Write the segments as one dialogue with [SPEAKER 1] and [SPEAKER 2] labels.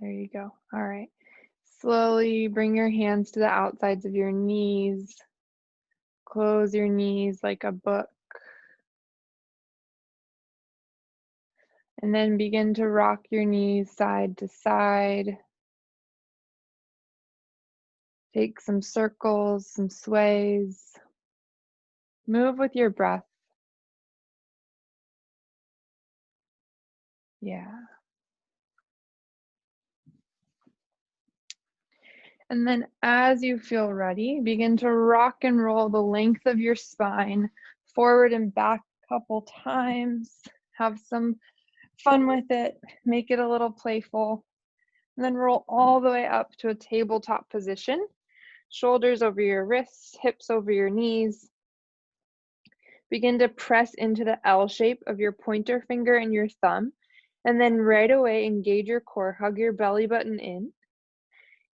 [SPEAKER 1] There you go. All right. Slowly bring your hands to the outsides of your knees. Close your knees like a book. And then begin to rock your knees side to side. Take some circles, some sways. Move with your breath. Yeah. And then as you feel ready, begin to rock and roll the length of your spine forward and back a couple times. Have some fun with it. Make it a little playful. And then roll all the way up to a tabletop position. Shoulders over your wrists, hips over your knees. Begin to press into the L shape of your pointer finger and your thumb. And then right away, engage your core. Hug your belly button in.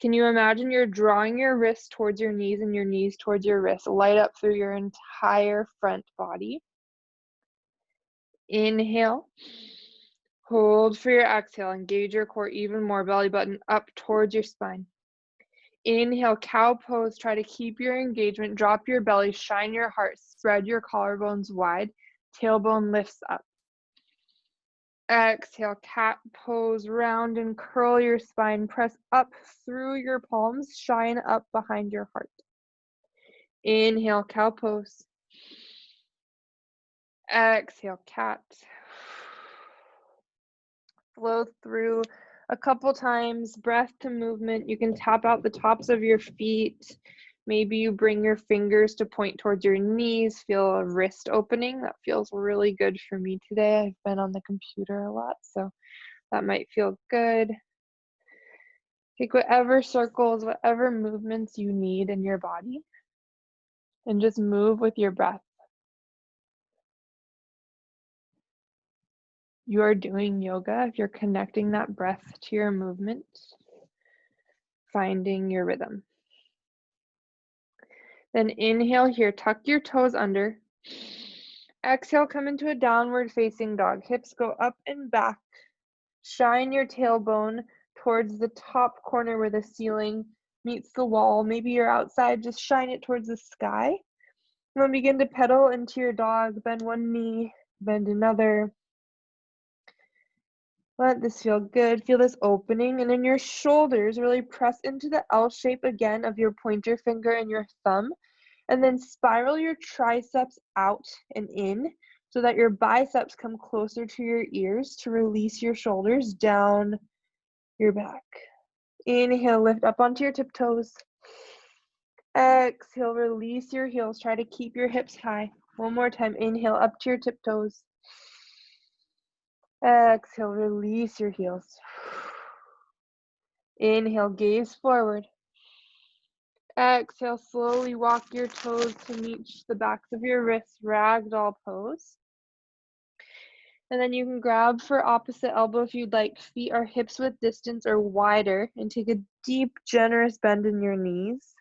[SPEAKER 1] Can you imagine you're drawing your wrists towards your knees and your knees towards your wrists? Light up through your entire front body. Inhale. Hold for your exhale. Engage your core even more. Belly button up towards your spine. Inhale, cow pose. Try to keep your engagement. Drop your belly. Shine your heart. Spread your collarbones wide. Tailbone lifts up. Exhale, cat pose. Round and curl your spine. Press up through your palms. Shine up behind your heart. Inhale, cow pose. Exhale, cat. Flow through a couple times, breath to movement. You can tap out the tops of your feet. Maybe you bring your fingers to point towards your knees. Feel a wrist opening. That feels really good for me today. I've been on the computer a lot, so that might feel good. Take whatever circles, whatever movements you need in your body, and just move with your breath. You are doing yoga if you're connecting that breath to your movement, finding your rhythm. Then inhale here, tuck your toes under. Exhale, come into a downward facing dog. Hips go up and back. Shine your tailbone towards the top corner where the ceiling meets the wall. Maybe you're outside, just shine it towards the sky. And then begin to pedal into your dog. Bend one knee, bend another. Let this feel good. Feel this opening. And in your shoulders, really press into the L shape again of your pointer finger and your thumb. And then spiral your triceps out and in so that your biceps come closer to your ears to release your shoulders down your back. Inhale, lift up onto your tiptoes. Exhale, release your heels. Try to keep your hips high. One more time. Inhale, up to your tiptoes. Exhale, release your heels. Inhale, gaze forward. Exhale, slowly walk your toes to meet the backs of your wrists, ragdoll pose. And then you can grab for opposite elbow if you'd like. Feet are hips width distance or wider, and take a deep, generous bend in your knees.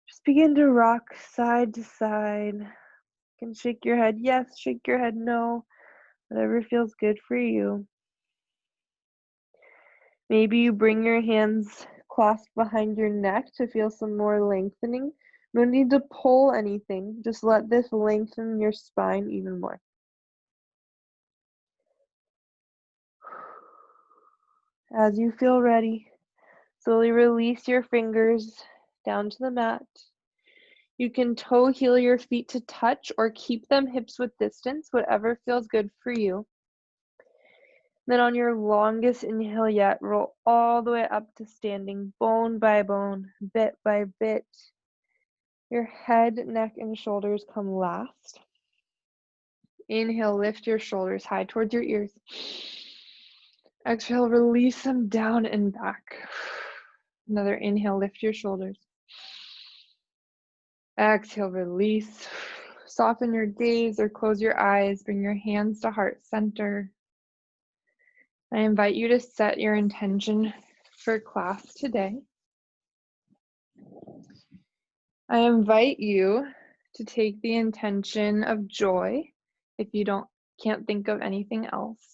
[SPEAKER 1] Just begin to rock side to side. You can shake your head yes, shake your head no, whatever feels good for you. Maybe you bring your hands clasped behind your neck to feel some more lengthening. No need to pull anything. Just let this lengthen your spine even more. As you feel ready, slowly release your fingers down to the mat. You can toe heel your feet to touch or keep them hips width distance, whatever feels good for you. Then on your longest inhale yet, roll all the way up to standing, bone by bone, bit by bit. Your head, neck, and shoulders come last. Inhale, lift your shoulders high towards your ears. Exhale, release them down and back. Another inhale, lift your shoulders. Exhale, release. Soften your gaze or close your eyes. Bring your hands to heart center. I invite you to set your intention for class today. I invite you to take the intention of joy if you can't think of anything else.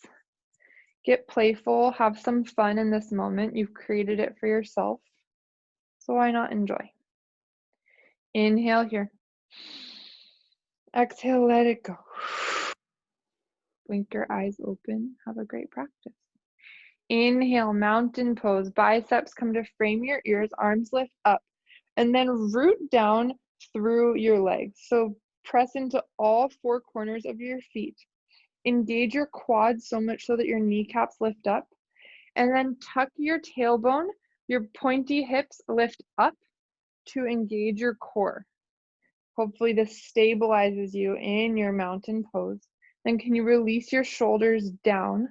[SPEAKER 1] Get playful, have some fun in this moment. You've created it for yourself, so why not enjoy? Inhale here. Exhale, let it go. Blink your eyes open. Have a great practice. Inhale, mountain pose. Biceps come to frame your ears, arms lift up, and then root down through your legs. So press into all four corners of your feet. Engage your quads so much so that your kneecaps lift up, and then tuck your tailbone. Your pointy hips lift up to engage your core. Hopefully this stabilizes you in your mountain pose. Then can you release your shoulders down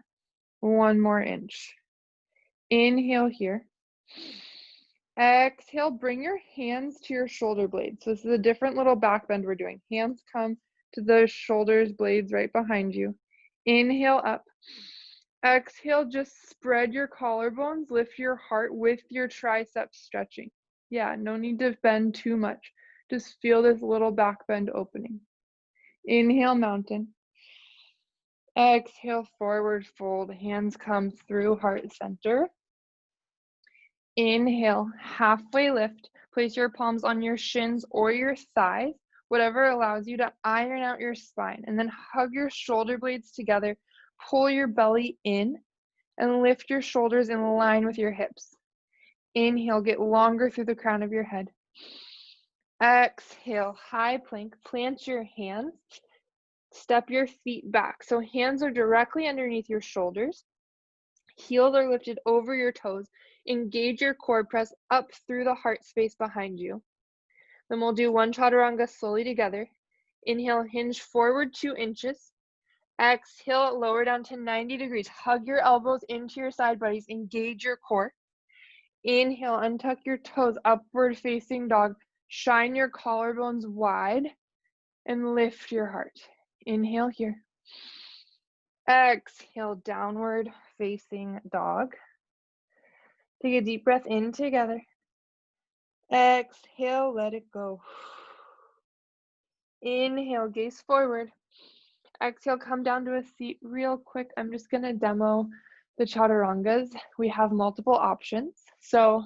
[SPEAKER 1] 1 more inch? Inhale here. Exhale, bring your hands to your shoulder blades. So this is a different little back bend we're doing. Hands come to the shoulders blades right behind you. Inhale up. Exhale, just spread your collarbones, lift your heart with your triceps stretching. Yeah, no need to bend too much. Just feel this little back bend opening. Inhale, mountain. Exhale, forward fold. Hands come through heart center. Inhale, halfway lift. Place your palms on your shins or your thighs, whatever allows you to iron out your spine. And then hug your shoulder blades together. Pull your belly in and lift your shoulders in line with your hips. Inhale, get longer through the crown of your head. Exhale, high plank. Plant your hands. Step your feet back. So hands are directly underneath your shoulders. Heels are lifted over your toes. Engage your core, press up through the heart space behind you. Then we'll do one chaturanga slowly together. Inhale, hinge forward 2 inches. Exhale, lower down to 90 degrees. Hug your elbows into your side bodies. Engage your core. Inhale, untuck your toes, upward facing dog. Shine your collarbones wide and lift your heart. Inhale here. Exhale, downward facing dog. Take a deep breath in together. Exhale, let it go. Inhale, gaze forward. Exhale, come down to a seat real quick. I'm just going to demo the chaturangas. We have multiple options. So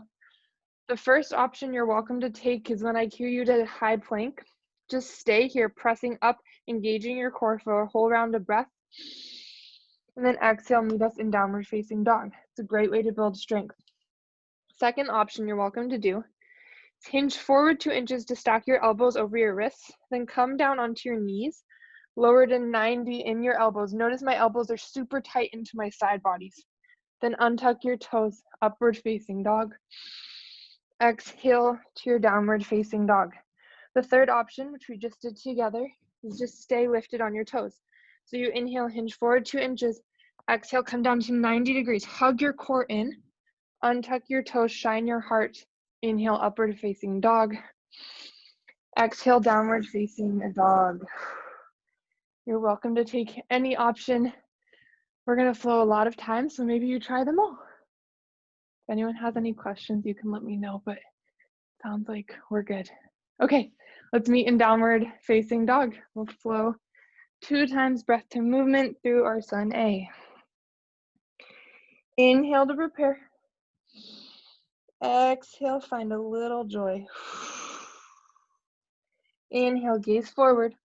[SPEAKER 1] the first option you're welcome to take is when I cue you to high plank. Just stay here, pressing up, engaging your core for a whole round of breath. And then exhale, meet us in downward facing dog. It's a great way to build strength. Second option you're welcome to do is hinge forward 2 inches to stack your elbows over your wrists. Then come down onto your knees, lower to 90 in your elbows. Notice my elbows are super tight into my side bodies. Then untuck your toes, upward facing dog. Exhale to your downward facing dog. The third option, which we just did together, is just stay lifted on your toes. So you inhale, hinge forward 2 inches. Exhale, come down to 90 degrees. Hug your core in. Untuck your toes, shine your heart. Inhale, upward facing dog. Exhale, downward facing dog. You're welcome to take any option. We're going to flow a lot of time, so maybe you try them all. If anyone has any questions, you can let me know, but sounds like we're good. Okay, let's meet in downward facing dog. We'll flow 2 times breath to movement through our sun A. Inhale to prepare. Exhale, find a little joy. Inhale, gaze forward.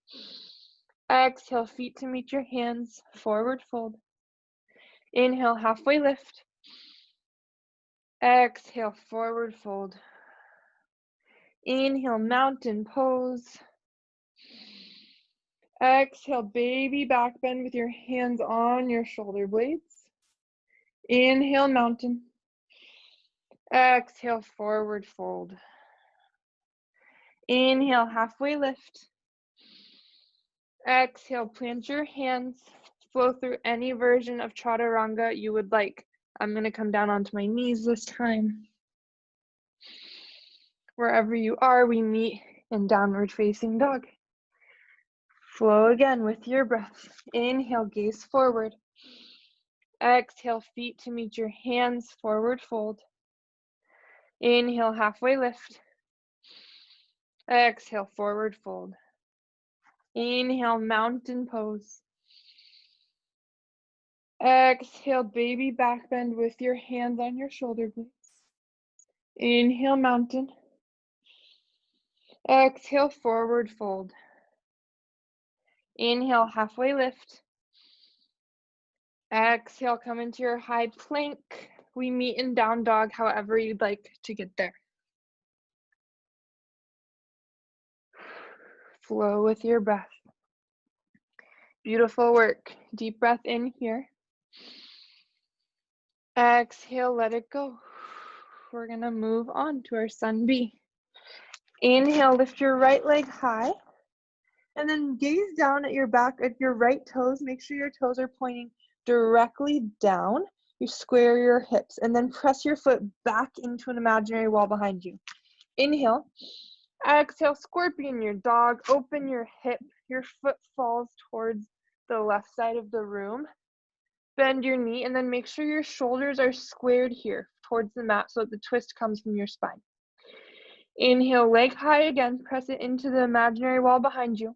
[SPEAKER 1] Exhale, feet to meet your hands, forward fold. Inhale, halfway lift. Exhale, forward fold. Inhale, mountain pose. Exhale, baby back bend with your hands on your shoulder blades. Inhale, mountain. Exhale, forward fold. Inhale, halfway lift. Exhale, plant your hands. Flow through any version of chaturanga you would like. I'm going to come down onto my knees this time. Wherever you are, we meet in downward facing dog. Flow again with your breath. Inhale, gaze forward. Exhale, feet to meet your hands, forward fold. Inhale, halfway lift. Exhale, forward fold. Inhale, mountain pose. Exhale, baby back bend with your hands on your shoulder blades. Inhale, mountain. Exhale, forward fold. Inhale, halfway lift. Exhale, come into your high plank. We meet in down dog, however you'd like to get there. Flow with your breath. Beautiful work. Deep breath in here. Exhale, let it go. We're gonna move on to our sun B. Inhale, lift your right leg high. And then gaze down at your back, at your right toes. Make sure your toes are pointing directly down. You square your hips and then press your foot back into an imaginary wall behind you. Inhale. Exhale, scorpion your dog. Open your hip. Your foot falls towards the left side of the room. Bend your knee and then make sure your shoulders are squared here towards the mat so that the twist comes from your spine. Inhale, leg high again. Press it into the imaginary wall behind you.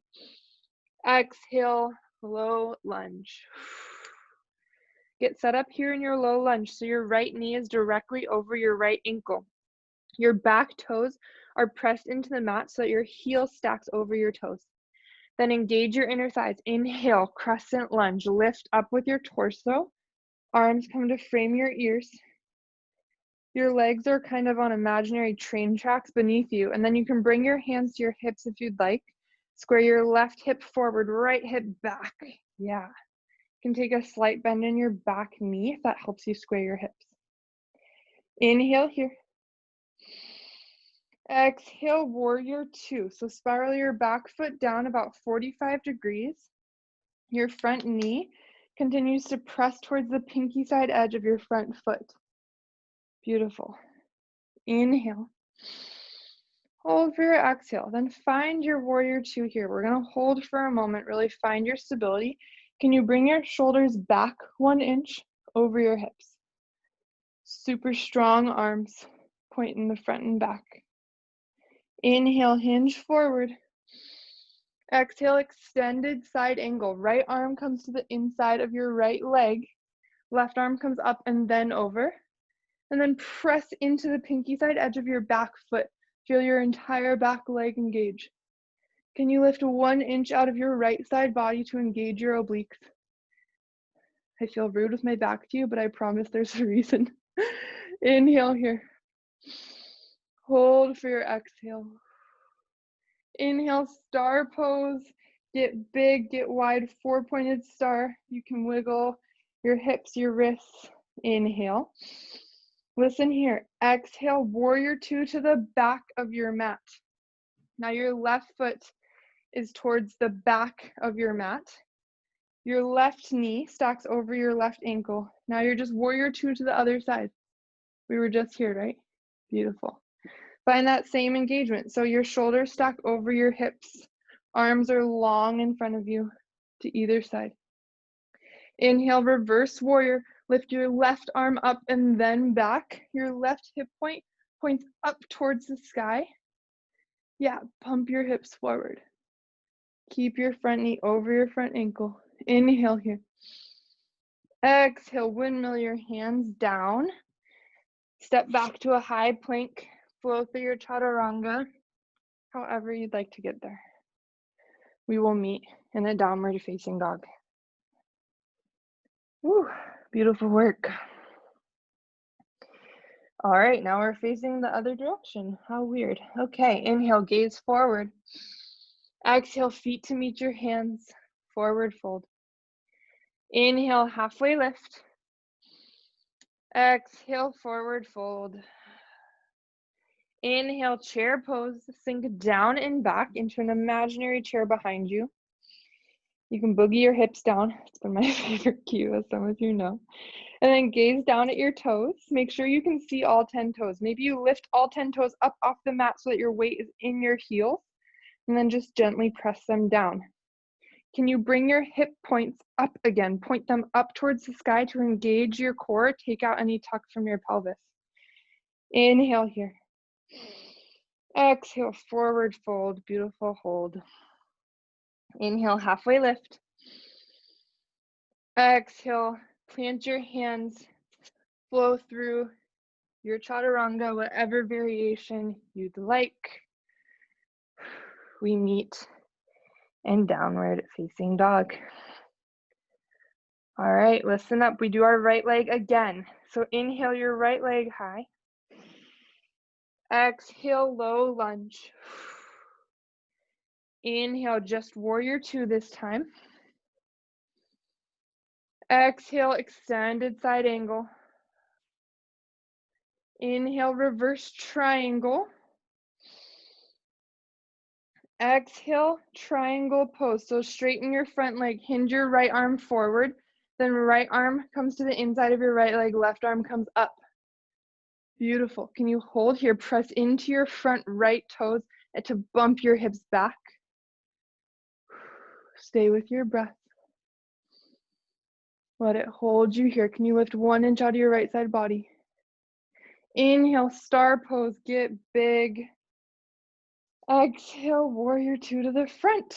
[SPEAKER 1] Exhale, low lunge. Get set up here in your low lunge so your right knee is directly over your right ankle. Your back toes are pressed into the mat so that your heel stacks over your toes. Then engage your inner thighs. Inhale, crescent lunge. Lift up with your torso. Arms come to frame your ears. Your legs are kind of on imaginary train tracks beneath you. And then you can bring your hands to your hips if you'd like. Square your left hip forward, right hip back. Yeah. You can take a slight bend in your back knee if that helps you square your hips. Inhale here. Exhale, warrior two. So spiral your back foot down about 45 degrees. Your front knee continues to press towards the pinky side edge of your front foot. Beautiful. Inhale. Hold for your exhale. Then find your warrior two here. We're going to hold for a moment, really find your stability. Can you bring your shoulders back 1 inch over your hips? Super strong arms, point in the front and back. Inhale, hinge forward. Exhale, extended side angle. Right arm comes to the inside of your right leg. Left arm comes up and then over. And then press into the pinky side edge of your back foot. Feel your entire back leg engage. Can you lift 1 inch out of your right side body to engage your obliques? I feel rude with my back to you, but I promise there's a reason. Inhale here. Hold for your exhale. Inhale, star pose. Get big, get wide, 4-pointed star. You can wiggle your hips, your wrists. Inhale. Listen here. Exhale, warrior two to the back of your mat. Now your left foot is towards the back of your mat. Your left knee stacks over your left ankle. Now you're just warrior two to the other side. We were just here, right? Beautiful. Find that same engagement. So your shoulders stack over your hips. Arms are long in front of you to either side. Inhale, reverse warrior. Lift your left arm up and then back. Your left hip point points up towards the sky. Yeah, pump your hips forward. Keep your front knee over your front ankle. Inhale here. Exhale, windmill your hands down. Step back to a high plank. Flow through your chaturanga, however you'd like to get there. We will meet in a downward facing dog. Woo, beautiful work. All right, now we're facing the other direction. How weird. Okay, inhale, gaze forward. Exhale, feet to meet your hands, forward fold. Inhale, halfway lift. Exhale, forward fold. Inhale, chair pose. Sink down and back into an imaginary chair behind you. You can boogie your hips down. It's been my favorite cue, as some of you know. And then gaze down at your toes. Make sure you can see all 10 toes. Maybe you lift all 10 toes up off the mat so that your weight is in your heels. And then just gently press them down. Can you bring your hip points up again? Point them up towards the sky to engage your core. Take out any tuck from your pelvis. Inhale here. Exhale, forward fold. Beautiful hold. Inhale, halfway lift. Exhale, Plant your hands, flow through your chaturanga, whatever variation you'd like. We meet in downward facing dog. All right, listen up. We do our right leg again. So inhale your right leg high. Exhale, low lunge. Inhale, just warrior two this time. Exhale, extended side angle. Inhale, reverse triangle. Exhale, triangle pose. So straighten your front leg, hinge your right arm forward. Then right arm comes to the inside of your right leg, left arm comes up. Beautiful. Can you hold here? Press into your front right toes and to bump your hips back. Stay with your breath. Let it hold you here. Can you lift 1 inch out of your right side body? Inhale, star pose, get big. Exhale, warrior two to the front.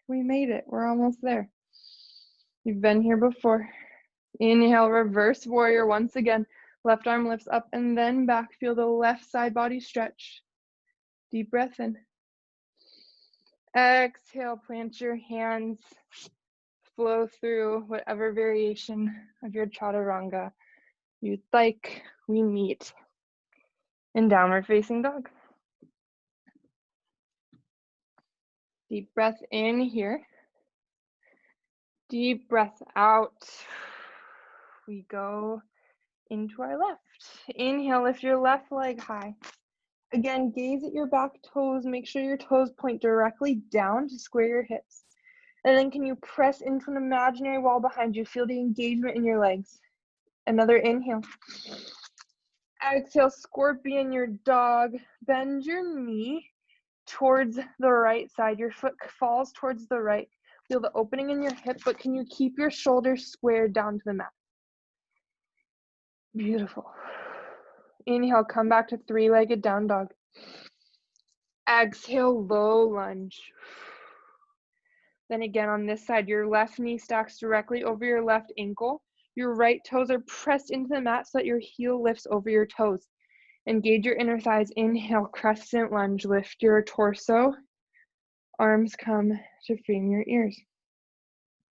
[SPEAKER 1] We made it. We're almost there. You've been here before. Inhale, reverse warrior once again. Left arm lifts up and then back. Feel the left side body stretch. Deep breath in. Exhale, plant your hands. Flow through whatever variation of your chaturanga you'd like. We meet in downward facing dog. Deep breath in here. Deep breath out. We go into our left. Inhale, lift your left leg high. Again, gaze at your back toes. Make sure your toes point directly down to square your hips. And then can you press into an imaginary wall behind you? Feel the engagement in your legs. Another inhale. Exhale, scorpion your dog. Bend your knee towards the right side. Your foot falls towards the right. Feel the opening in your hip, but can you keep your shoulders squared down to the mat? Beautiful. Inhale, come back to three-legged down dog. Exhale, low lunge. Then again on this side, your left knee stacks directly over your left ankle. Your right toes are pressed into the mat so that your heel lifts over your toes. Engage your inner thighs. Inhale, crescent lunge. Lift your torso. Arms come to frame your ears.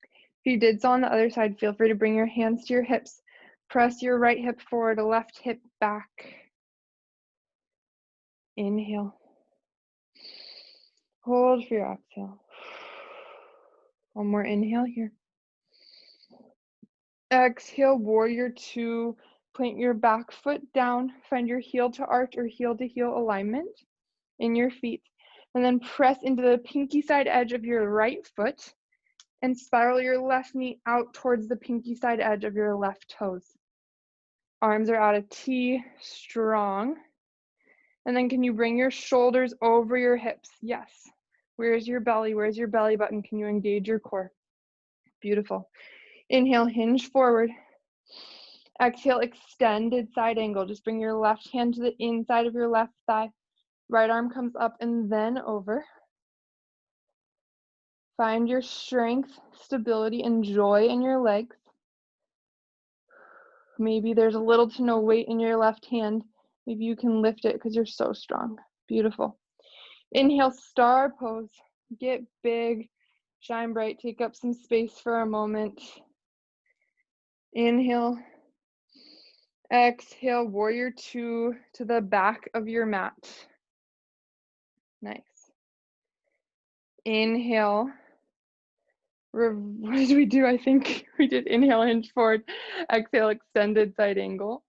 [SPEAKER 1] If you did so on the other side, feel free to bring your hands to your hips. Press your right hip forward, left hip back. Inhale. Hold for your exhale. One more inhale here. Exhale, warrior two. Plant your back foot down. Find your heel to arch or heel to heel alignment in your feet. And then press into the pinky side edge of your right foot and spiral your left knee out towards the pinky side edge of your left toes. Arms are out of T, strong. And then can you bring your shoulders over your hips? Yes. Where's your belly? Where's your belly button? Can you engage your core? Beautiful. Inhale, hinge forward. Exhale, extended side angle. Just bring your left hand to the inside of your left thigh. Right arm comes up and then over. Find your strength, stability, and joy in your legs. Maybe there's a little to no weight in your left hand. Maybe you can lift it because you're so strong. Beautiful. Inhale, star pose. Get big, shine bright, take up some space for a moment. Inhale. Exhale, warrior two to the back of your mat. Nice. Inhale. What did we do? I think we did inhale, hinge forward. Exhale, extended side angle.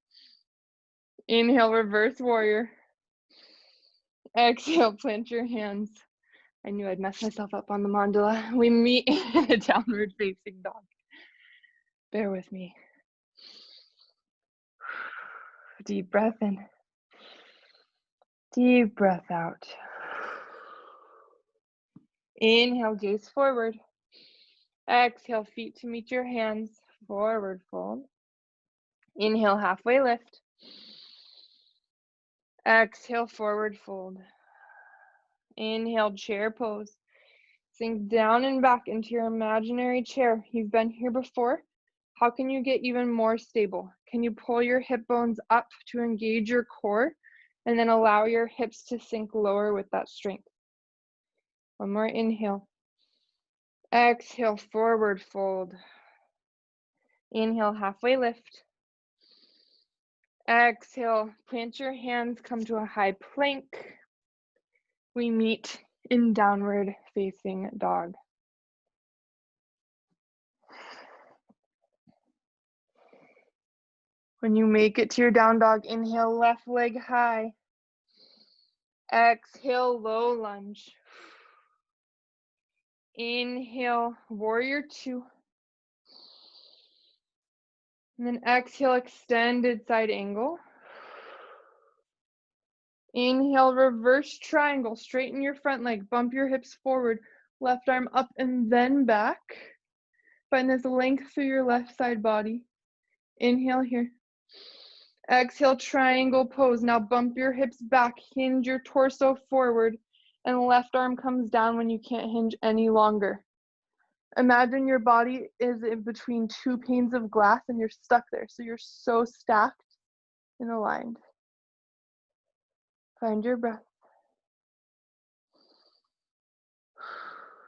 [SPEAKER 1] Inhale, reverse warrior. Exhale, plant your hands. I knew I'd mess myself up on the mandala. We meet in a downward facing dog. Bear with me. Deep breath in. Deep breath out. Inhale, gaze forward. Exhale, feet to meet your hands. Forward fold. Inhale, halfway lift. Exhale, forward fold. Inhale, chair pose. Sink down and back into your imaginary chair. You've been here before. How can you get even more stable? Can you pull your hip bones up to engage your core and then allow your hips to sink lower with that strength? One more inhale. Exhale, forward fold. Inhale, halfway lift. Exhale, plant your hands, come to a high plank. We meet in downward facing dog. When you make it to your down dog, inhale, left leg high. Exhale, low lunge. Inhale, warrior two. And then exhale, extended side angle. Inhale, reverse triangle. Straighten your front leg. Bump your hips forward. Left arm up and then back. Find this length through your left side body. Inhale here. Exhale, triangle pose. Now bump your hips back. Hinge your torso forward. And left arm comes down when you can't hinge any longer. Imagine your body is in between two panes of glass and you're stuck there. So you're so stacked and aligned. Find your breath.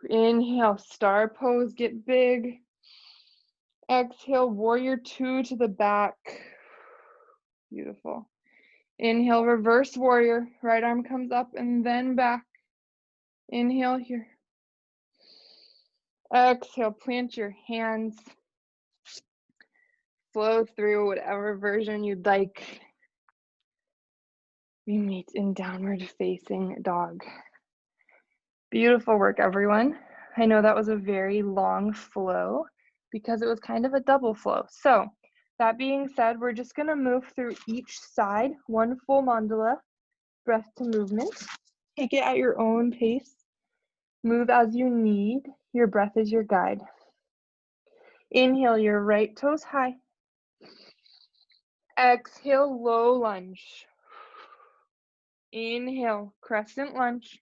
[SPEAKER 1] Inhale, star pose, get big. Exhale, warrior two to the back. Beautiful. Inhale, reverse warrior. Right arm comes up and then back. Inhale here. Exhale, plant your hands. Flow through whatever version you'd like. We meet in downward facing dog. Beautiful work, everyone. I know that was a very long flow because it was kind of a double flow. So that being said, we're just gonna move through each side, one full mandala, breath to movement. Take it at your own pace. Move as you need. Your breath is your guide. Inhale, your right toes high. Exhale, low lunge. Inhale, crescent lunge.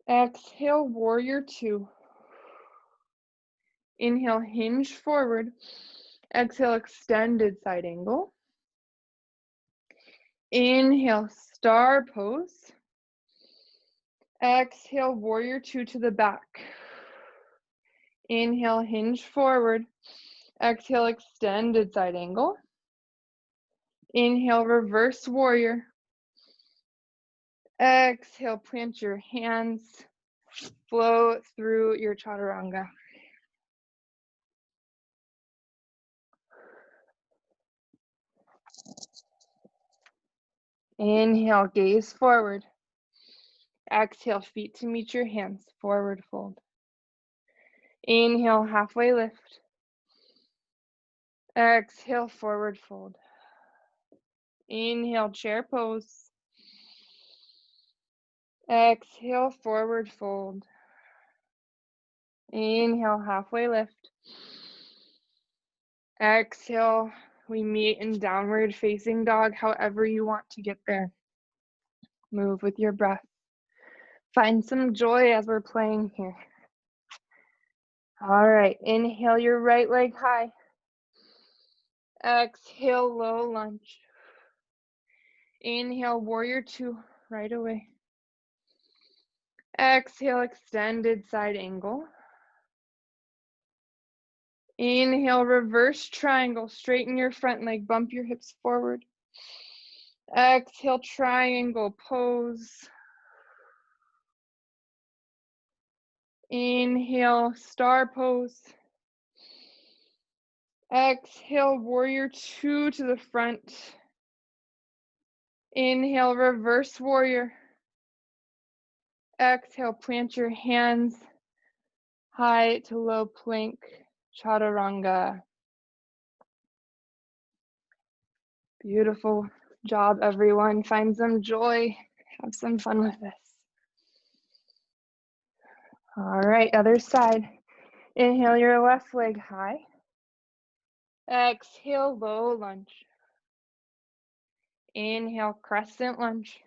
[SPEAKER 1] Exhale, warrior two. Inhale, hinge forward. Exhale, extended side angle. Inhale, star pose. Exhale, warrior two to the back. Inhale, hinge forward. Exhale, extended side angle. Inhale, reverse warrior. Exhale, plant your hands. Flow through your chaturanga. Inhale, gaze forward. Exhale, feet to meet your hands, forward fold. Inhale, halfway lift. Exhale, forward fold. Inhale, chair pose. Exhale, forward fold. Inhale, halfway lift. Exhale, we meet in downward facing dog, however you want to get there. Move with your breath. Find some joy as we're playing here. All right, inhale your right leg high. Exhale, low lunge. Inhale, warrior two, right away. Exhale, extended side angle. Inhale, reverse triangle. Straighten your front leg, bump your hips forward. Exhale, triangle pose. Inhale, star pose. Exhale, warrior two to the front. Inhale, reverse warrior. Exhale, plant your hands high to low plank, chaturanga. Beautiful job, everyone. Find some joy. Have some fun with this. All right, other side. Inhale your left leg high. Exhale, low lunge. Inhale, crescent lunge.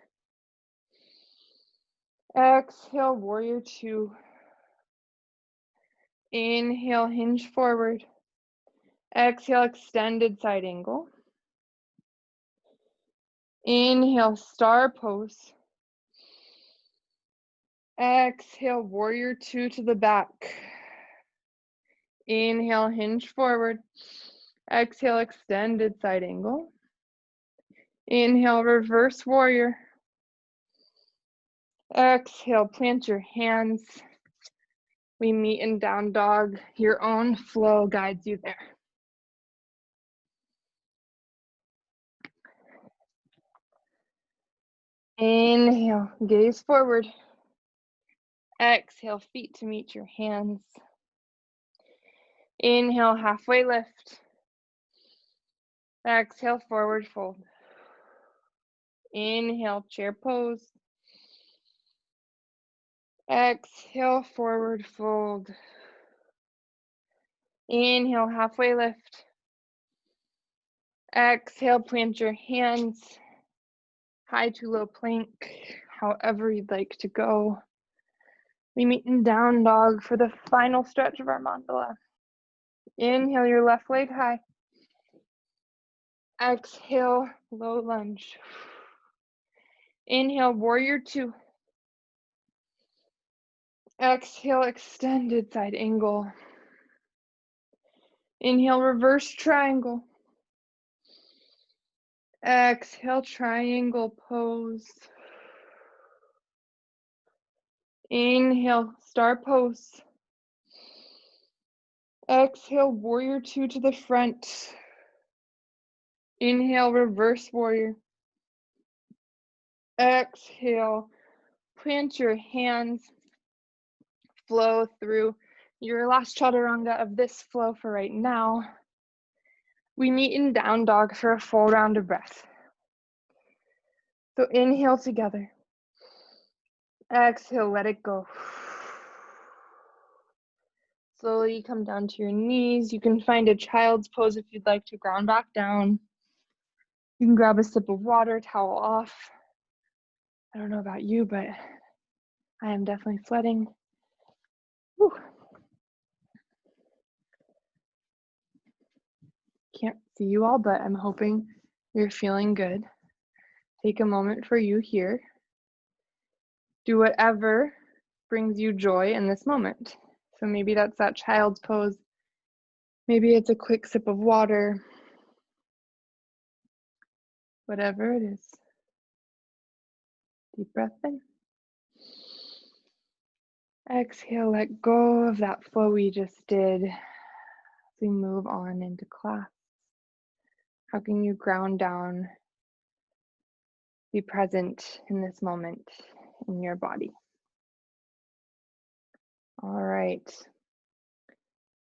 [SPEAKER 1] Exhale, warrior two. Inhale, hinge forward. Exhale, extended side angle. Inhale, star pose. Exhale, warrior two to the back. Inhale, hinge forward. Exhale, extended side angle. Inhale, reverse warrior. Exhale, plant your hands. We meet in down dog. Your own flow guides you there. Inhale, gaze forward. Exhale, feet to meet your hands. Inhale, halfway lift. Exhale, forward fold. Inhale, chair pose. Exhale, forward fold. Inhale, halfway lift. Exhale, plant your hands. High to low plank, however you'd like to go. We meet in down dog for the final stretch of our mandala. Inhale your left leg high. Exhale, low lunge. Inhale, warrior two. Exhale, extended side angle. Inhale, reverse triangle. Exhale, triangle pose. Inhale, star pose. Exhale, warrior two to the front. Inhale, reverse warrior. Exhale, plant your hands. Flow through your last chaturanga of this flow for right now. We meet in down dog for a full round of breath. So inhale together. Exhale, let it go. Slowly come down to your knees. You can find a child's pose if you'd like to ground back down. You can grab a sip of water, towel off. I don't know about you, but I am definitely sweating. Whew. Can't see you all, but I'm hoping you're feeling good. Take a moment for you here. Do whatever brings you joy in this moment. So maybe that's that child's pose. Maybe it's a quick sip of water. Whatever it is. Deep breath in. Exhale, let go of that flow we just did as we move on into class. How can you ground down, be present in this moment in your body? All right.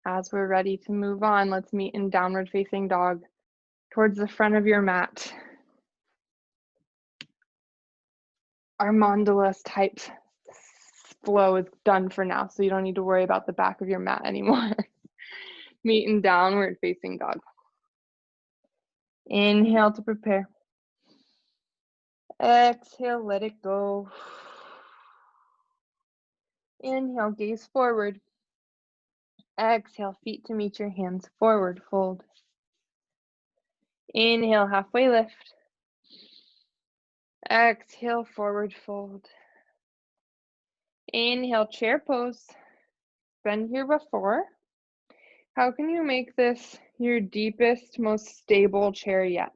[SPEAKER 1] As we're ready to move on, let's meet in downward facing dog towards the front of your mat. Our mandala type flow is done for now, so you don't need to worry about the back of your mat anymore. Meet in downward facing dog. Inhale to prepare. Exhale, let it go. Inhale, gaze forward. Exhale, feet to meet your hands, forward fold. Inhale, halfway lift. Exhale, forward fold. Inhale, chair pose. Been here before. How can you make this your deepest, most stable chair yet?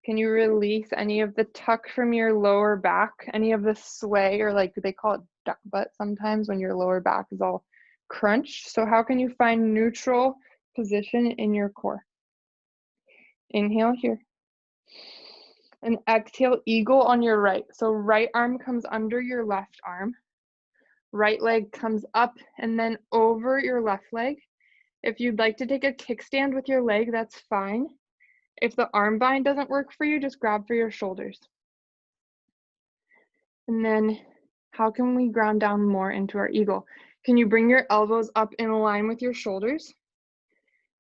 [SPEAKER 1] Can you release any of the tuck from your lower back, any of the sway, or like they call it duck butt sometimes when your lower back is all crunched? So how can you find neutral position in your core? Inhale here. And exhale, eagle on your right. So right arm comes under your left arm. Right leg comes up and then over your left leg. If you'd like to take a kickstand with your leg, that's fine. If the arm bind doesn't work for you, just grab for your shoulders. And then how can we ground down more into our eagle? Can you bring your elbows up in line with your shoulders?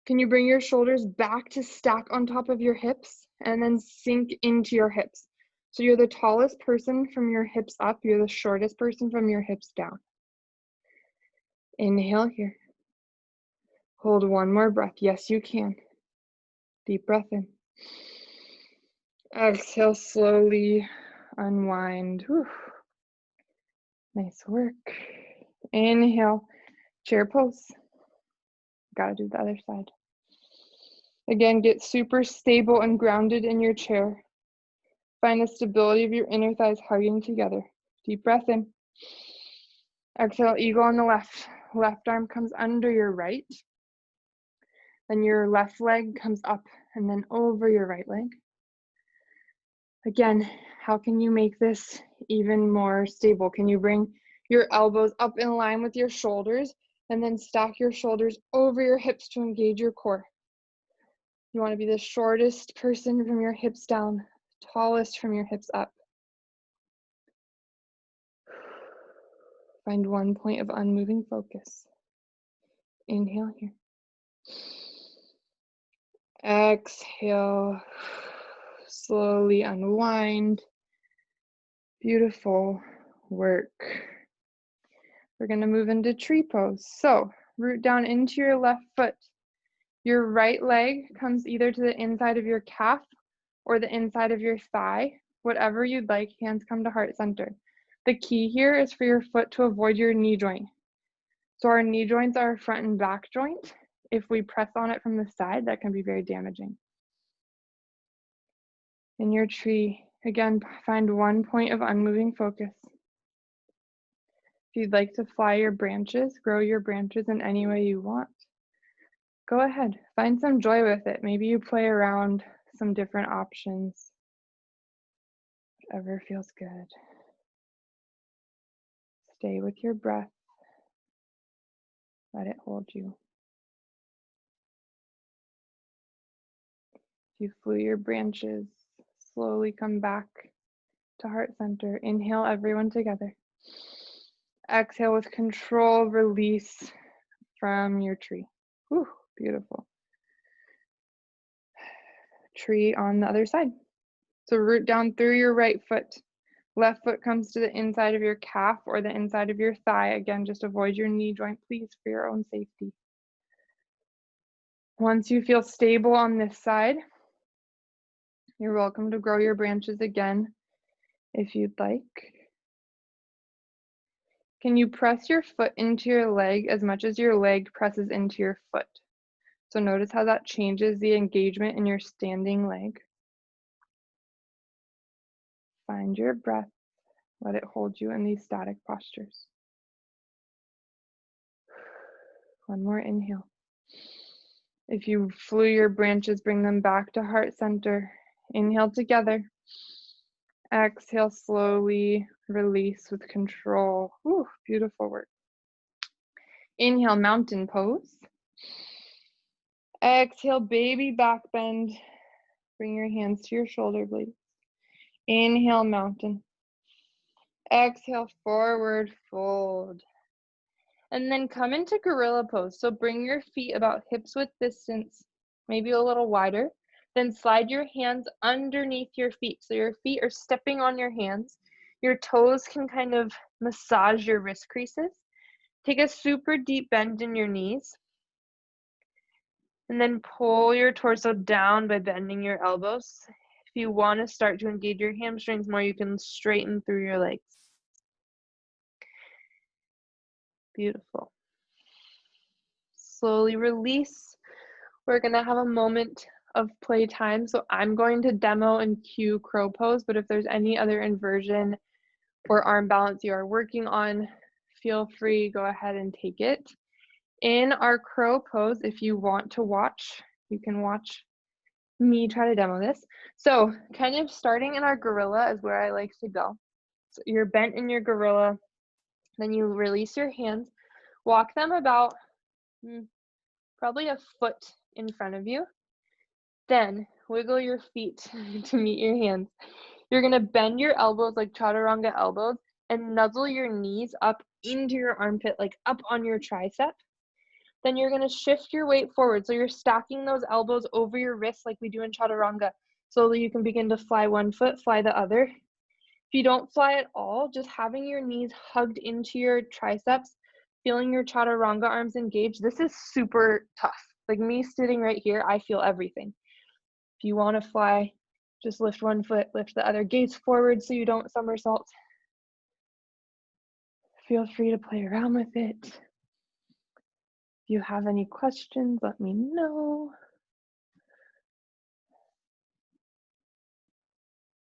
[SPEAKER 1] Can you bring your shoulders back to stack on top of your hips and then sink into your hips? So you're the tallest person from your hips up, you're the shortest person from your hips down. Inhale here. Hold one more breath. Yes, you can. Deep breath in. Exhale, slowly unwind. Whew. Nice work. Inhale, chair pose. Gotta do the other side. Again, get super stable and grounded in your chair. Find the stability of your inner thighs hugging together. Deep breath in. Exhale, eagle on the left. Left arm comes under your right. Then your left leg comes up and then over your right leg. Again, how can you make this even more stable? Can you bring your elbows up in line with your shoulders and then stack your shoulders over your hips to engage your core? You want to be the shortest person from your hips down, tallest from your hips up. Find one point of unmoving focus. Inhale here. Exhale. Slowly unwind. Beautiful work. We're going to move into tree pose. So root down into your left foot. Your right leg comes either to the inside of your calf or the inside of your thigh. Whatever you'd like, hands come to heart center. The key here is for your foot to avoid your knee joint. So our knee joints are a front and back joint. If we press on it from the side, that can be very damaging. In your tree, again, find one point of unmoving focus. If you'd like to fly your branches, grow your branches in any way you want, go ahead. Find some joy with it. Maybe you play around some different options. Whatever feels good. Stay with your breath. Let it hold you. If you flew your branches, slowly come back to heart center. Inhale, everyone together. Exhale with control, release from your tree. Whew, beautiful. Tree on the other side. So root down through your right foot. Left foot comes to the inside of your calf or the inside of your thigh. Again, just avoid your knee joint, please, for your own safety. Once you feel stable on this side, you're welcome to grow your branches again if you'd like. Can you press your foot into your leg as much as your leg presses into your foot? So notice how that changes the engagement in your standing leg. Find your breath. Let it hold you in these static postures. One more inhale. If you flew your branches, bring them back to heart center. Inhale together. Exhale slowly, release with control. Whew, beautiful work. Inhale, mountain pose. Exhale, baby back bend. Bring your hands to your shoulder blades. Inhale, mountain. Exhale, forward fold. And then come into gorilla pose. So bring your feet about hips width distance, maybe a little wider. Then slide your hands underneath your feet. So your feet are stepping on your hands. Your toes can kind of massage your wrist creases. Take a super deep bend in your knees. And then pull your torso down by bending your elbows. If you want to start to engage your hamstrings more, you can straighten through your legs. Beautiful. Slowly release. We're going to have a moment of playtime. So I'm going to demo and cue crow pose, but if there's any other inversion or arm balance you are working on, feel free, go ahead and take it. In our crow pose, if you want to watch, you can watch me try to demo this. So kind of starting in our gorilla is where I like to go. So you're bent in your gorilla, then you release your hands, walk them about probably a foot in front of you. Then wiggle your feet to meet your hands. You're gonna bend your elbows like chaturanga elbows and nuzzle your knees up into your armpit, like up on your tricep. Then you're gonna shift your weight forward. So you're stacking those elbows over your wrists like we do in chaturanga. Slowly you can begin to fly one foot, fly the other. If you don't fly at all, just having your knees hugged into your triceps Feeling your chaturanga arms engaged. This is super tough. Like me sitting right here, I feel everything. If you want to fly, just lift one foot, lift the other, gaze forward so you don't somersault. Feel free to play around with it. If you have any questions, let me know.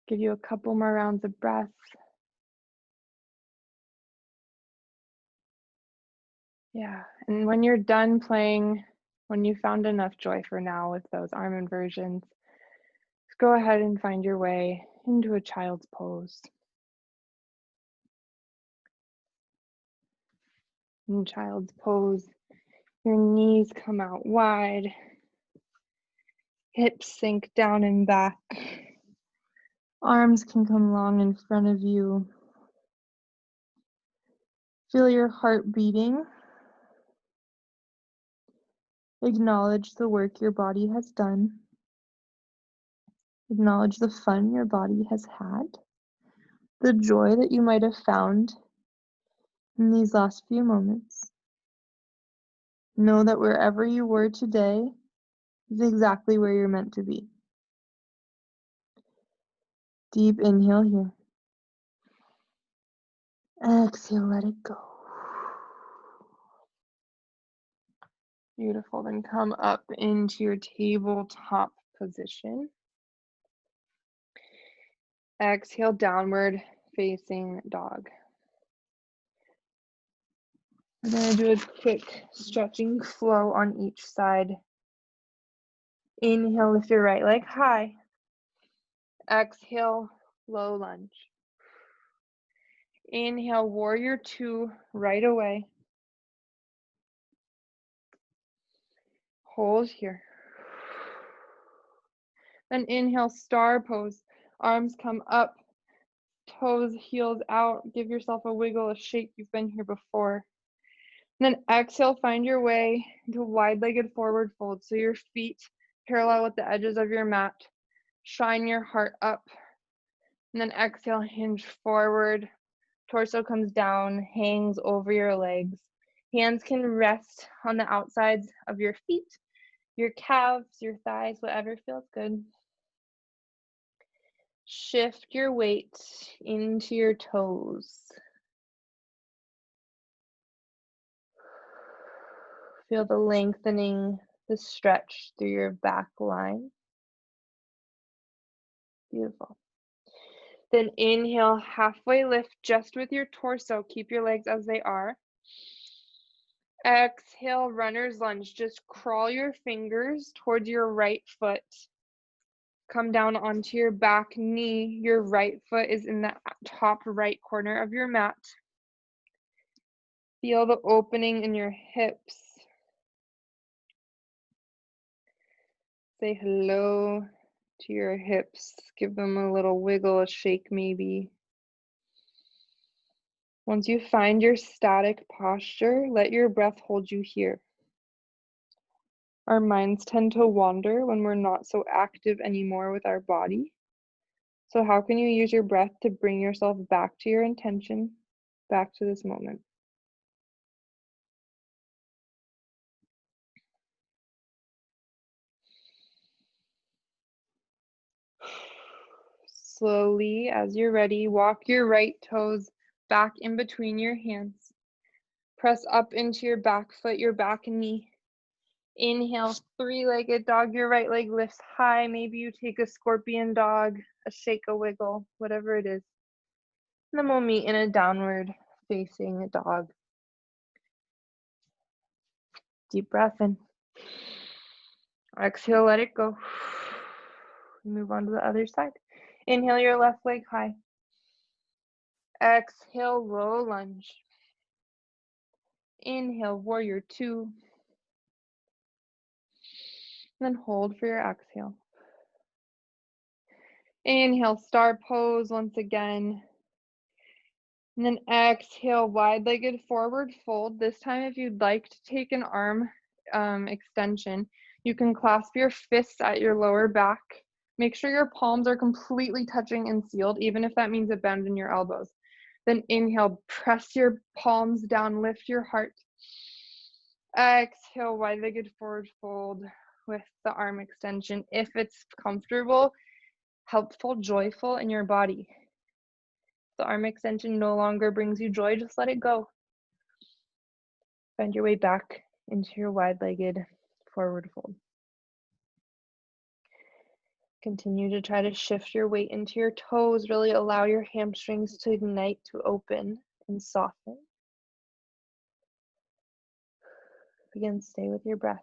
[SPEAKER 1] Give you a couple more rounds of breath. Yeah, and when you're done playing, when you found enough joy for now with those arm inversions, go ahead and find your way into a child's pose. In child's pose, your knees come out wide, hips sink down and back, arms can come long in front of you. Feel your heart beating. Acknowledge the work your body has done. Acknowledge the fun your body has had, the joy that you might have found in these last few moments. Know that wherever you were today is exactly where you're meant to be. Deep inhale here. Exhale, let it go. Beautiful. Then come up into your tabletop position. Exhale, downward facing dog. We're going to do a quick stretching flow on each side. Inhale, lift your right leg high. Exhale, low lunge. Inhale, warrior two, right away. Hold here. Then inhale, star pose. Arms come up, toes, heels out. Give yourself a wiggle, a shake. You've been here before. And then exhale, find your way into wide-legged forward fold. So your feet parallel with the edges of your mat. Shine your heart up. And then exhale, hinge forward. Torso comes down, hangs over your legs. Hands can rest on the outsides of your feet, your calves, your thighs, whatever feels good. Shift your weight into your toes. Feel the lengthening, the stretch through your back line. Beautiful. Then inhale, halfway lift just with your torso. Keep your legs as they are. Exhale, runner's lunge. Just crawl your fingers towards your right foot. Come down onto your back knee. Your right foot is in the top right corner of your mat. Feel the opening in your hips. Say hello to your hips. Give them a little wiggle, a shake maybe. Once you find your static posture, let your breath hold you here. Our minds tend to wander when we're not so active anymore with our body. So how can you use your breath to bring yourself back to your intention, back to this moment? Slowly, as you're ready, walk your right toes back in between your hands. Press up into your back foot, your back knee. Inhale, three-legged dog. Your right leg lifts high. Maybe you take a scorpion dog, a shake, a wiggle, whatever it is. And then we'll meet in a downward facing dog. Deep breath in. Exhale, let it go. Move on to the other side. Inhale your left leg high. Exhale, low lunge. Inhale, warrior two. And then hold for your exhale. Inhale, star pose once again. And then exhale, wide-legged forward fold. This time, if you'd like to take an arm extension, you can clasp your fists at your lower back. Make sure your palms are completely touching and sealed, even if that means a bend in your elbows. Then inhale, press your palms down, lift your heart. Exhale, wide-legged forward fold with the arm extension. If it's comfortable, helpful, joyful in your body. If the arm extension no longer brings you joy, just let it go. Bend your way back into your wide-legged forward fold. Continue to try to shift your weight into your toes. Really allow your hamstrings to ignite, to open and soften. Again, stay with your breath.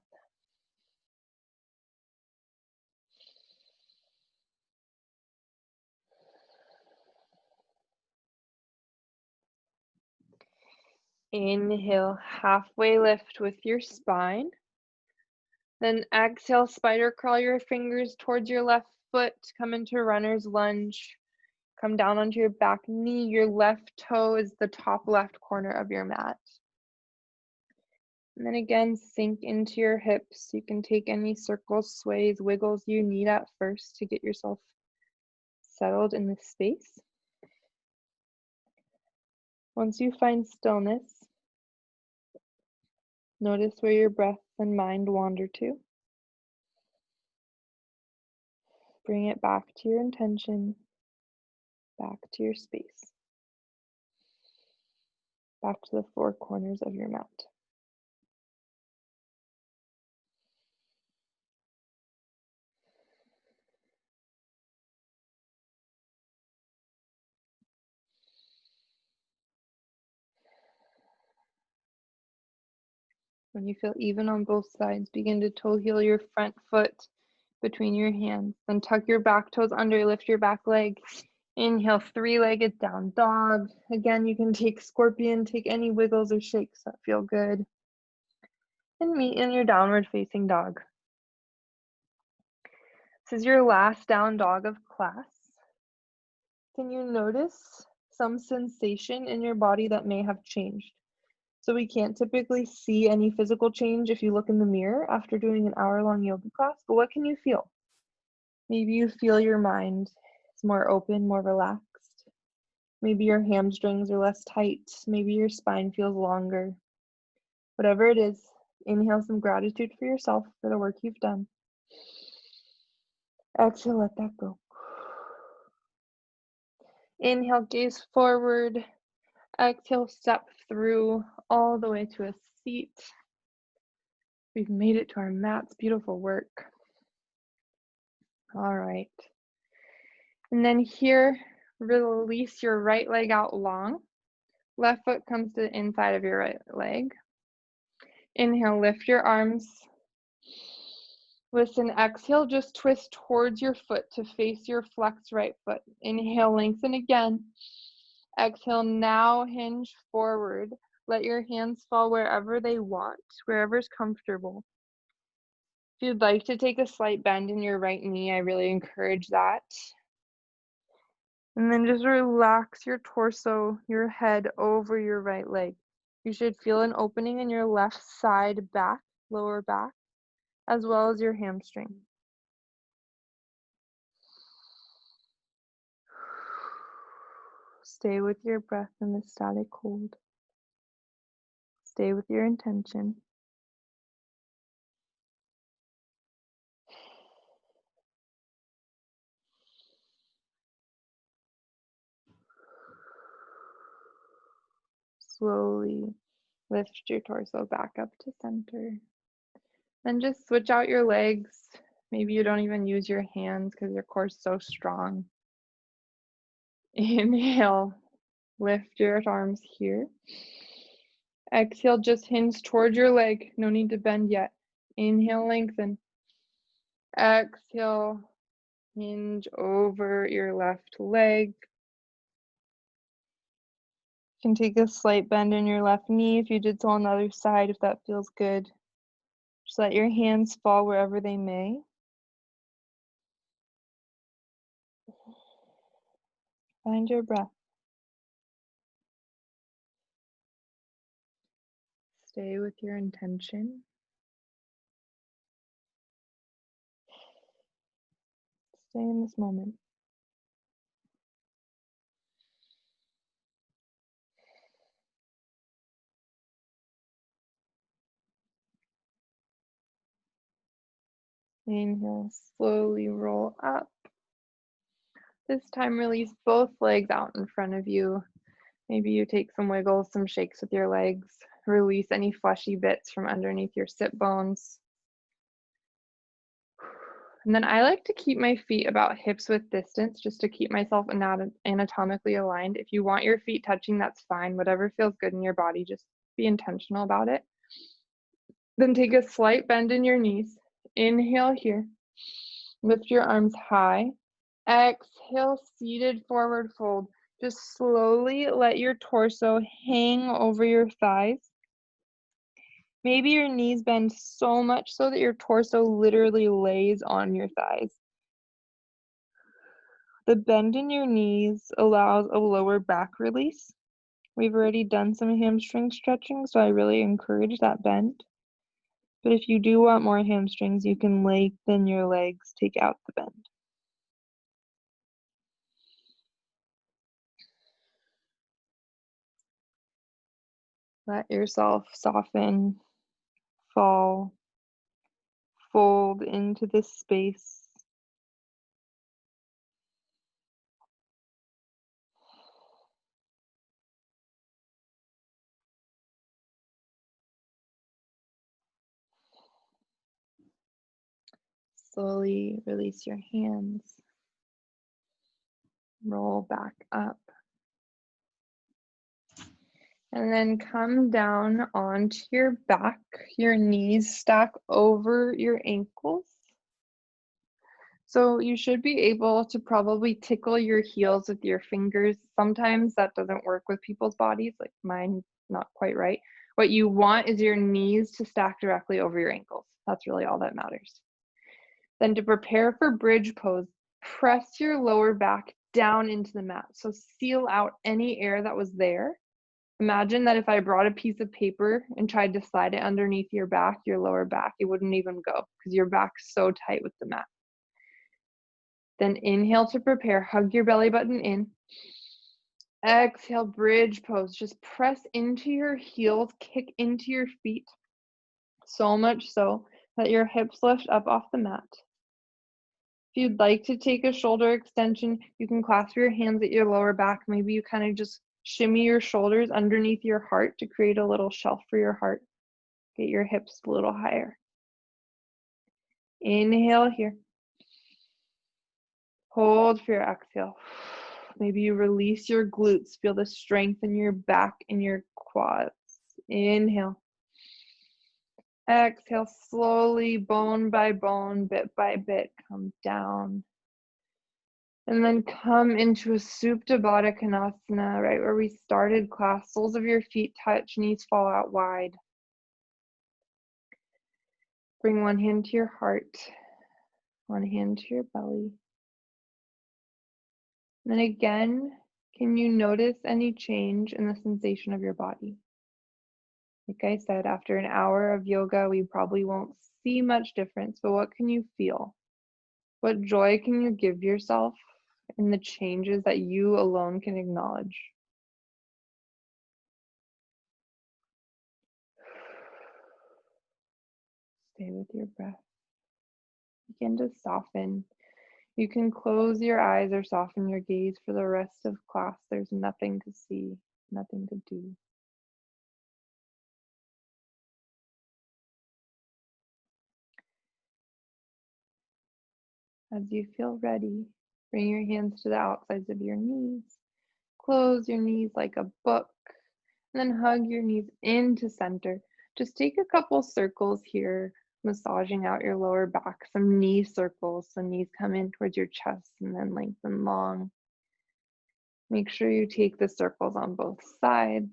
[SPEAKER 1] Inhale, halfway lift with your spine. Then exhale, spider crawl your fingers towards your left foot. Come into runner's lunge. Come down onto your back knee. Your left toe is the top left corner of your mat. And then again, sink into your hips. You can take any circles, sways, wiggles you need at first to get yourself settled in this space. Once you find stillness, notice where your breath and mind wander to. Bring it back to your intention, back to your space, back to the four corners of your mat. When you feel even on both sides, begin to toe heel your front foot between your hands. Then tuck your back toes under, lift your back leg. Inhale, three-legged down dog. Again, you can take scorpion, take any wiggles or shakes that feel good. And meet in your downward facing dog. This is your last down dog of class. Can you notice some sensation in your body that may have changed? So we can't typically see any physical change if you look in the mirror after doing an hour-long yoga class, but what can you feel? Maybe you feel your mind is more open, more relaxed. Maybe your hamstrings are less tight. Maybe your spine feels longer. Whatever it is, inhale some gratitude for yourself, for the work you've done. Exhale, let that go. Inhale, gaze forward. Exhale, step through all the way to a seat. We've made it to our mats. Beautiful work. All right. And then here, release your right leg out long. Left foot comes to the inside of your right leg. Inhale, lift your arms. Listen, exhale, just twist towards your foot to face your flexed right foot. Inhale, lengthen again. Exhale, now hinge forward. Let your hands fall wherever they want, wherever's comfortable. If you'd like to take a slight bend in your right knee, I really encourage that. And then just relax your torso, your head over your right leg. You should feel an opening in your left side back, lower back, as well as your hamstring. Stay with your breath in the static hold. Stay with your intention. Slowly lift your torso back up to center. Then just switch out your legs. Maybe you don't even use your hands because your core is so strong. Inhale, lift your arms here. Exhale, just hinge towards your leg. No need to bend yet. Inhale, lengthen. Exhale, hinge over your left leg. You can take a slight bend in your left knee if you did so on the other side, if that feels good. Just let your hands fall wherever they may. Find your breath. Stay with your intention. Stay in this moment. Inhale, slowly roll up. This time, release both legs out in front of you. Maybe you take some wiggles, some shakes with your legs. Release any fleshy bits from underneath your sit bones. And then I like to keep my feet about hips width distance just to keep myself anatomically aligned. If you want your feet touching, that's fine. Whatever feels good in your body, just be intentional about it. Then take a slight bend in your knees. Inhale here. Lift your arms high. Exhale, seated forward fold. Just slowly let your torso hang over your thighs. Maybe your knees bend so much so that your torso literally lays on your thighs. The bend in your knees allows a lower back release. We've already done some hamstring stretching, so I really encourage that bend. But if you do want more hamstrings, you can lengthen your legs, take out the bend. Let yourself soften, fall, fold into this space. Slowly release your hands. Roll back up. And then come down onto your back. Your knees stack over your ankles. So you should be able to probably tickle your heels with your fingers. Sometimes that doesn't work with people's bodies, like mine, not quite right. What you want is your knees to stack directly over your ankles. That's really all that matters. Then to prepare for bridge pose, press your lower back down into the mat. So seal out any air that was there. Imagine that if I brought a piece of paper and tried to slide it underneath your back, your lower back, it wouldn't even go because your back's so tight with the mat. Then inhale to prepare, hug your belly button in. Exhale, bridge pose. Just press into your heels, kick into your feet, so much so that your hips lift up off the mat. If you'd like to take a shoulder extension, you can clasp your hands at your lower back. Maybe you kind of just shimmy your shoulders underneath your heart to create a little shelf for your heart. Get your hips a little higher. Inhale here. Hold for your exhale. Maybe you release your glutes. Feel the strength in your back and your quads. Inhale. Exhale, slowly, bone by bone, bit by bit, come down. And then come into a Supta Baddha Konasana, right where we started class. Soles of your feet touch, knees fall out wide. Bring one hand to your heart, one hand to your belly. And then again, can you notice any change in the sensation of your body? Like I said, after an hour of yoga, we probably won't see much difference, but what can you feel? What joy can you give yourself in the changes that you alone can acknowledge? Stay with your breath. Begin to soften. You can close your eyes or soften your gaze for the rest of class. There's nothing to see, nothing to do. As you feel ready, bring your hands to the outsides of your knees. Close your knees like a book, and then hug your knees into center. Just take a couple circles here, massaging out your lower back, some knee circles, so knees come in towards your chest and then lengthen long. Make sure you take the circles on both sides,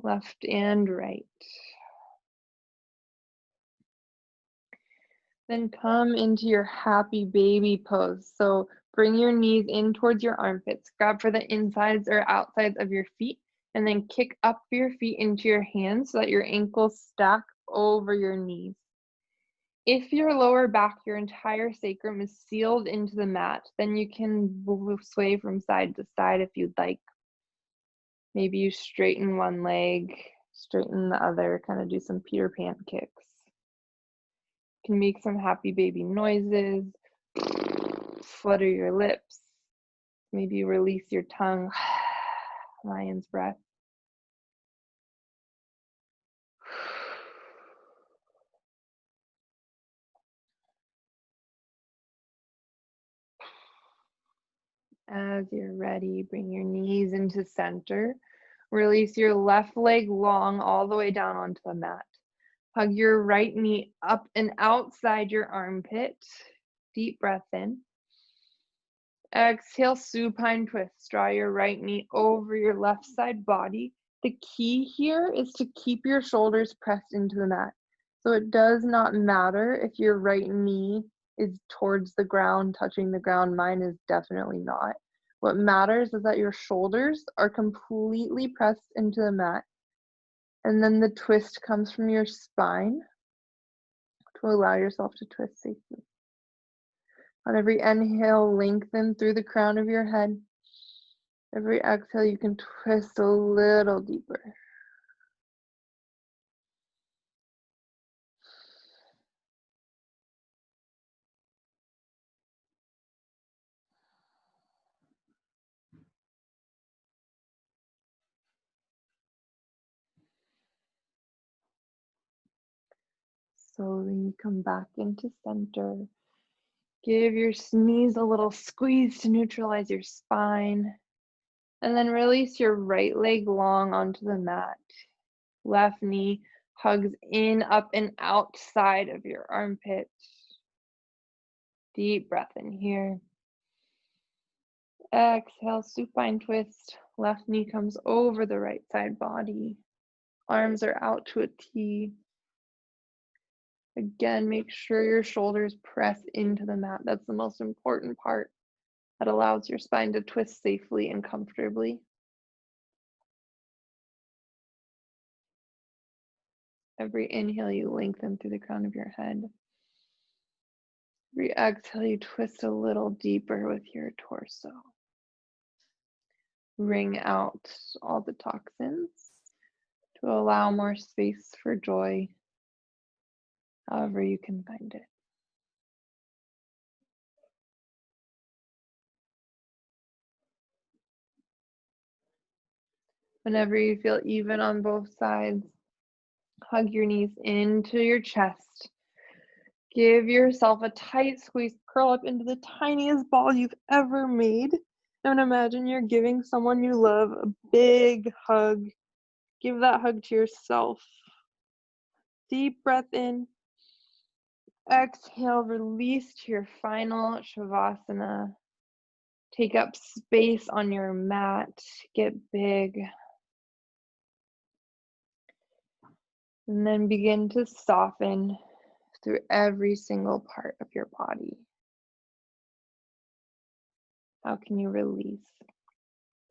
[SPEAKER 1] left and right. Then come into your happy baby pose. So bring your knees in towards your armpits. Grab for the insides or outsides of your feet, and then kick up your feet into your hands so that your ankles stack over your knees. If your lower back, your entire sacrum is sealed into the mat, then you can sway from side to side if you'd like. Maybe you straighten one leg, straighten the other, kind of do some Peter Pan kicks. can make some happy baby noises, flutter your lips, maybe release your tongue, lion's breath. As you're ready, bring your knees into center. Release your left leg long all the way down onto the mat. Hug your right knee up and outside your armpit. Deep breath in. Exhale, supine twist. Draw your right knee over your left side body. The key here is to keep your shoulders pressed into the mat. So it does not matter if your right knee is towards the ground, touching the ground. Mine is definitely not. What matters is that your shoulders are completely pressed into the mat. And then the twist comes from your spine to allow yourself to twist safely. On every inhale, lengthen through the crown of your head. Every exhale, you can twist a little deeper. Slowly come back into center. Give your knees a little squeeze to neutralize your spine. And then release your right leg long onto the mat. Left knee hugs in, up, and outside of your armpit. Deep breath in here. Exhale, supine twist. Left knee comes over the right side body. Arms are out to a T. Again, make sure your shoulders press into the mat. That's the most important part. That allows your spine to twist safely and comfortably. Every inhale, you lengthen through the crown of your head. Every exhale, you twist a little deeper with your torso. Wring out all the toxins to allow more space for joy, however you can find it. Whenever you feel even on both sides, hug your knees into your chest. Give yourself a tight squeeze, curl up into the tiniest ball you've ever made. And imagine you're giving someone you love a big hug. Give that hug to yourself. Deep breath in. Exhale, release to your final Shavasana. Take up space on your mat. Get big. And then begin to soften through every single part of your body. How can you release?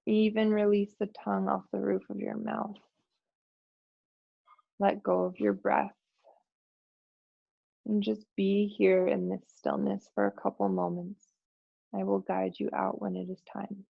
[SPEAKER 1] Even release the tongue off the roof of your mouth. Let go of your breath. And just be here in this stillness for a couple moments. I will guide you out when it is time.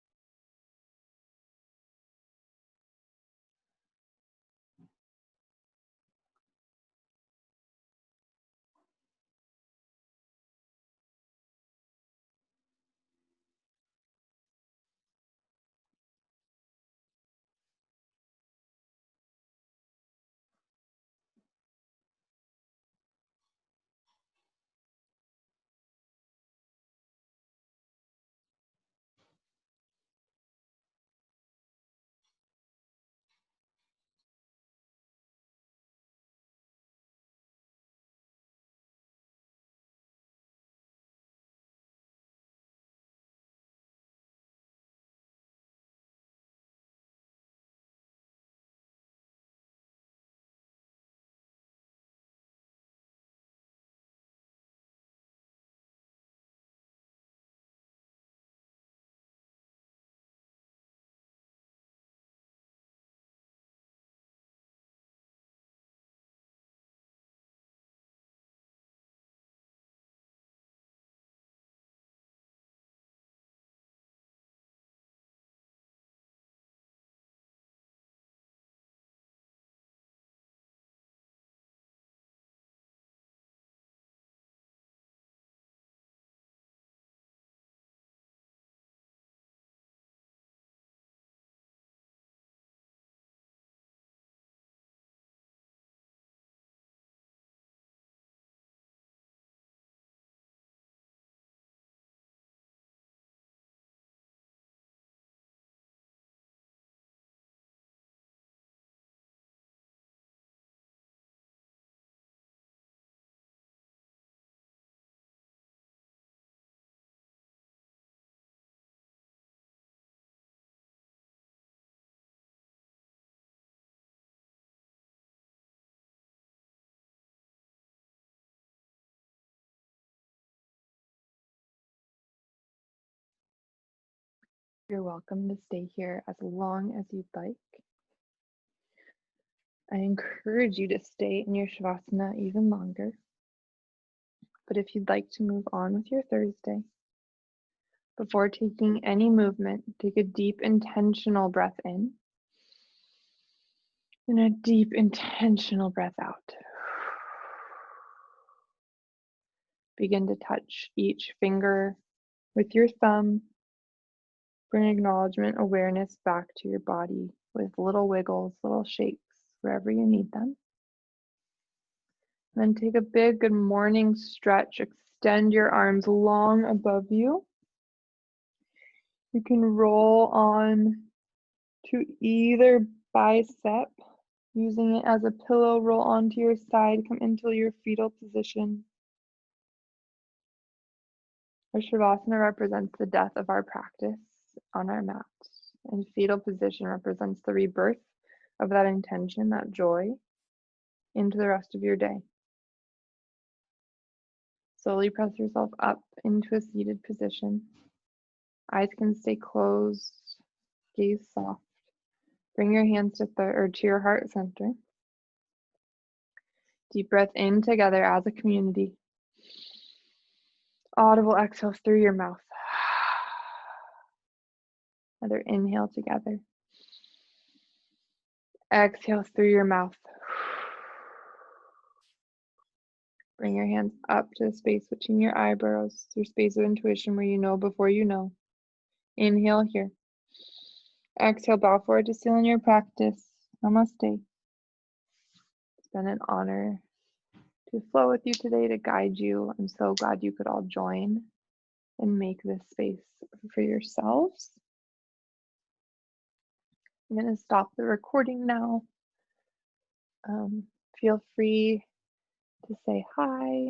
[SPEAKER 1] You're welcome to stay here as long as you'd like. I encourage you to stay in your Shavasana even longer. But if you'd like to move on with your Thursday, before taking any movement, take a deep intentional breath in and a deep intentional breath out. Begin to touch each finger with your thumb. Bring acknowledgement, awareness back to your body with little wiggles, little shakes wherever you need them. Then take a big good morning stretch. Extend your arms long above you. You can roll on to either bicep, using it as a pillow. Roll onto your side. Come into your fetal position. Our Shavasana represents the death of our practice on our mat, and fetal position represents the rebirth of that intention, that joy, into the rest of your day. Slowly press yourself up into a seated position. Eyes can stay closed, gaze soft. Bring your hands to your heart center. Deep breath in together as a community. Audible exhales through your mouth. Another inhale together. Exhales through your mouth. Bring your hands up to the space between your eyebrows, your space of intuition where you know before you know. Inhale here. Exhale, bow forward to seal in your practice. Namaste. It's been an honor to flow with you today, to guide you. I'm so glad you could all join and make this space for yourselves. I'm going to stop the recording now. Feel free to say hi,